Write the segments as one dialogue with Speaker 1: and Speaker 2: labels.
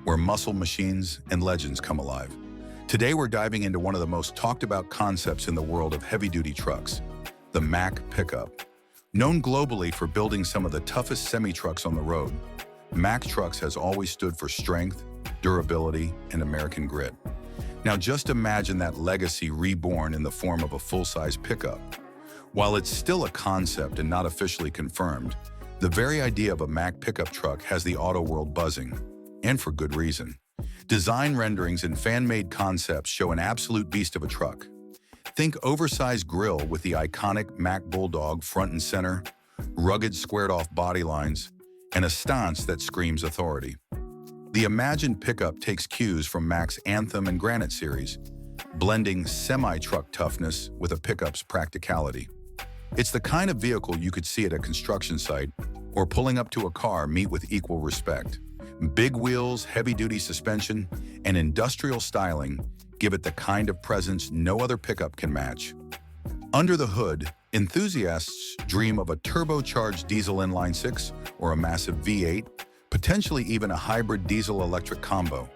Speaker 1: where muscle machines and legends come alive. Today we're diving into one of the most talked about concepts in the world of heavy-duty trucks, the MACK Pickup. Known globally for building some of the toughest semi-trucks on the road, MACK Trucks has always stood for strength, durability, and American grit. Now just imagine that legacy reborn in the form of a full-size pickup. While it's still a concept and not officially confirmed, the very idea of a MACK pickup truck has the auto world buzzing, and for good reason. Design renderings and fan-made concepts show an absolute beast of a truck. Think oversized grille with the iconic MACK Bulldog front and center, rugged squared-off body lines, and a stance that screams authority. The imagined pickup takes cues from MACK's Anthem and Granite series, blending semi-truck toughness with a pickup's practicality. It's the kind of vehicle you could see at a construction site or pulling up to a car meet with equal respect. Big wheels, heavy-duty suspension, and industrial styling give it the kind of presence no other pickup can match. Under the hood, enthusiasts dream of a turbocharged diesel inline-six or a massive V8, potentially even a hybrid diesel-electric combo.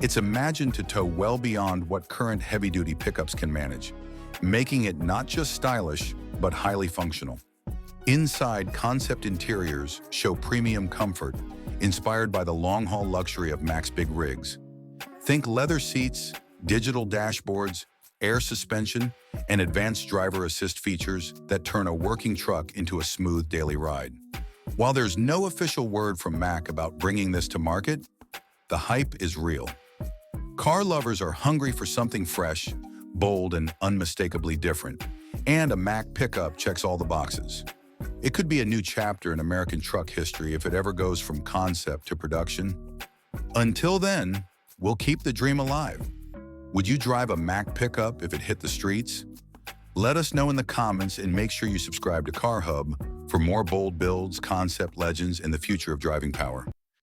Speaker 1: It's imagined to tow well beyond what current heavy-duty pickups can manage, making it not just stylish, but highly functional. Inside, concept interiors show premium comfort, inspired by the long-haul luxury of MACK's big rigs. Think leather seats, digital dashboards, air suspension, and advanced driver assist features that turn a working truck into a smooth daily ride. While there's no official word from MACK about bringing this to market, the hype is real. Car lovers are hungry for something fresh, bold, and unmistakably different, and a MACK pickup checks all the boxes. It could be a new chapter in American truck history if it ever goes from concept to production. Until then, we'll keep the dream alive. Would you drive a MACK pickup if it hit the streets? Let us know in the comments and make sure you subscribe to Car Hub for more bold builds, concept legends, and the future of driving power.